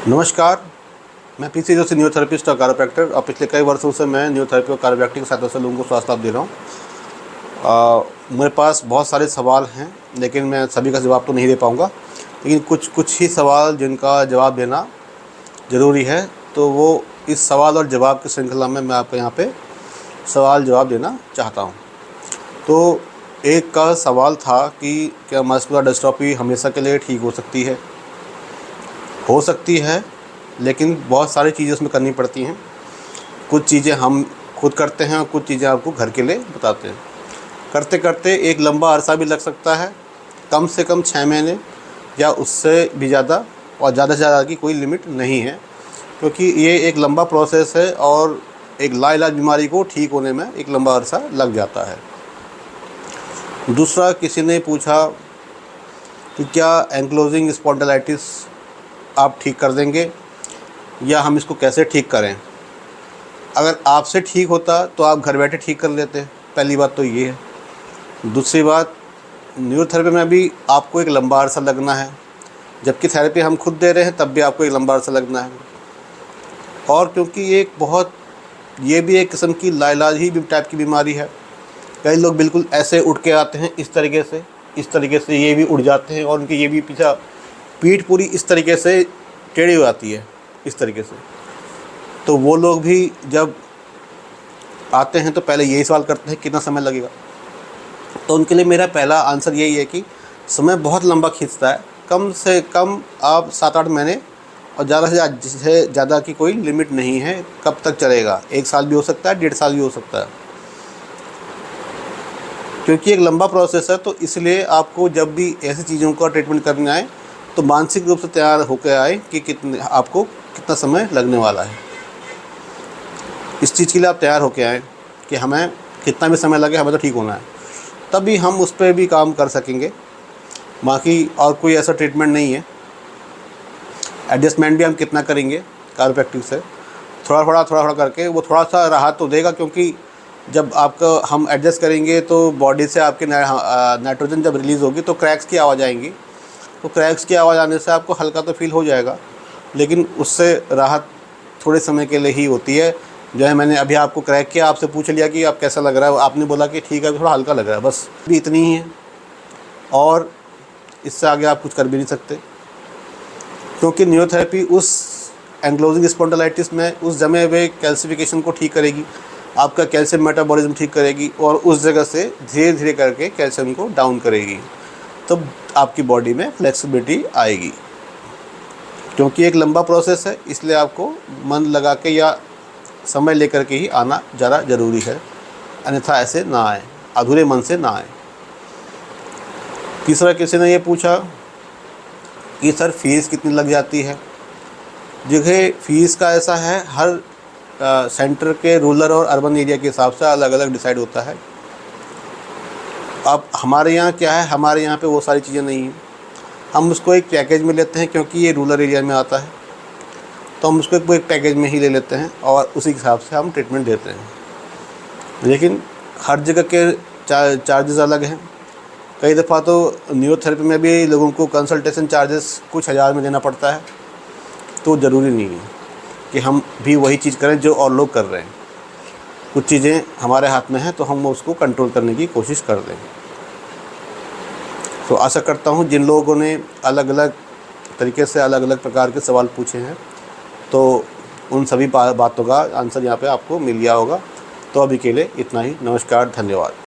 नमस्कार, मैं PC Joshi neurotherapist और कायरोप्रैक्टर और पिछले कई वर्षों से मैं न्यूरोथेरेपी और कायरोप्रैक्टिक की सहायता से लोगों को स्वास्थ्य लाभ दे रहा हूँ। मेरे पास बहुत सारे सवाल हैं, लेकिन मैं सभी का जवाब तो नहीं दे पाऊँगा, लेकिन कुछ ही सवाल जिनका जवाब देना ज़रूरी है, तो वो इस सवाल और जवाब की श्रृंखला में मैं आपको यहाँ पे सवाल जवाब देना चाहता हूँ। तो एक का सवाल था कि क्या मस्कुलर डिस्ट्रॉफी हमेशा के लिए ठीक हो सकती है? हो सकती है, लेकिन बहुत सारी चीज़ें उसमें करनी पड़ती हैं। कुछ चीज़ें हम खुद करते हैं और कुछ चीज़ें आपको घर के लिए बताते हैं। करते करते एक लंबा अरसा भी लग सकता है, कम से कम 6 महीने या उससे भी ज़्यादा, और ज़्यादा से ज़्यादा की कोई लिमिट नहीं है, क्योंकि ये एक लंबा प्रोसेस है और एक लाइलाज बीमारी को ठीक होने में एक लंबा अरसा लग जाता है। दूसरा, किसी ने पूछा कि क्या एंक्लोजिंग स्पॉन्डिलाइटिस आप ठीक कर देंगे या हम इसको कैसे ठीक करें? अगर आपसे ठीक होता तो आप घर बैठे ठीक कर लेते। पहली बात तो ये है। दूसरी बात, न्यूरोथेरेपी में भी आपको एक लंबा अरसा लगना है, जबकि थेरेपी हम खुद दे रहे हैं तब भी आपको एक लंबा अरसा लगना है। और क्योंकि ये भी एक किस्म की लाइलाज ही टाइप की बीमारी है। कई लोग बिल्कुल ऐसे उठ के आते हैं, इस तरीके से ये भी उड़ जाते हैं और उनकी ये भी पीठ पूरी इस तरीके से टेढ़ी हो जाती है, इस तरीके से। तो वो लोग भी जब आते हैं तो पहले यही सवाल करते हैं कितना समय लगेगा। तो उनके लिए मेरा पहला आंसर यही है कि समय बहुत लंबा खींचता है। कम से कम आप 7-8 महीने, और ज़्यादा से ज़्यादा की कोई लिमिट नहीं है कब तक चलेगा। 1 साल भी हो सकता है, 1.5 साल भी हो सकता है, क्योंकि एक लंबा प्रोसेस है। तो इसलिए आपको जब भी ऐसी चीज़ों का ट्रीटमेंट करने आए तो मानसिक रूप से तैयार होकर आए कि आपको कितना समय लगने वाला है। इस चीज़ के लिए आप तैयार होकर आएँ कि हमें कितना भी समय लगे, हमें तो ठीक होना है, तभी हम उस पर भी काम कर सकेंगे। बाकी और कोई ऐसा ट्रीटमेंट नहीं है। एडजस्टमेंट भी हम कितना करेंगे कायरोप्रैक्टिक से, थोड़ा थोड़ा करके वो थोड़ा सा राहत तो देगा, क्योंकि जब आपका हम एडजस्ट करेंगे तो बॉडी से आपके नाइट्रोजन जब रिलीज़ होगी तो क्रैक्स की आवाज़ आएंगी। तो क्रैक्स की आवाज़ आने से आपको हल्का तो फील हो जाएगा, लेकिन उससे राहत थोड़े समय के लिए ही होती है। जो है, मैंने अभी आपको क्रैक किया, आपसे पूछ लिया कि आप कैसा लग रहा है, आपने बोला कि ठीक है, थोड़ा हल्का लग रहा है, बस भी इतनी ही है। और इससे आगे आप कुछ कर भी नहीं सकते, क्योंकि न्यूरोथेरेपी उस एंक्लोजिंग स्पॉन्डिलाइटिस में उस जमे हुए कैल्सिफिकेशन को ठीक करेगी, आपका कैल्शियम मेटाबॉलिज्म ठीक करेगी और उस जगह से धीरे धीरे करके कैल्शियम को डाउन करेगी। तब आपकी बॉडी में फ्लेक्सिबिलिटी आएगी। क्योंकि एक लंबा प्रोसेस है, इसलिए आपको मन लगा के या समय लेकर के ही आना ज़्यादा ज़रूरी है, अन्यथा ऐसे ना आए, अधूरे मन से ना आए। तीसरा, किसी ने ये पूछा कि सर फीस कितनी लग जाती है? जगह फ़ीस का ऐसा है, हर सेंटर के रूरल और अर्बन एरिया के हिसाब से अलग अलग डिसाइड होता है। अब हमारे यहाँ क्या है, हमारे यहाँ पे वो सारी चीज़ें नहीं हैं। हम उसको एक पैकेज में लेते हैं, क्योंकि ये रूरल एरिया में आता है, तो हम उसको एक पैकेज में ही ले लेते हैं और उसी हिसाब से हम ट्रीटमेंट देते हैं। लेकिन हर जगह के चार्जेस अलग हैं। कई दफ़ा तो न्यूरोथेरेपी में भी लोगों को कंसल्टेशन चार्जेस कुछ हज़ार में देना पड़ता है। तो ज़रूरी नहीं है कि हम भी वही चीज़ करें जो और लोग कर रहे हैं। कुछ चीज़ें हमारे हाथ में हैं, तो हम उसको कंट्रोल करने की कोशिश कर दें। तो आशा करता हूँ जिन लोगों ने अलग अलग तरीके से अलग अलग प्रकार के सवाल पूछे हैं, तो उन सभी बातों का आंसर यहाँ पे आपको मिल गया होगा। तो अभी के लिए इतना ही। नमस्कार, धन्यवाद।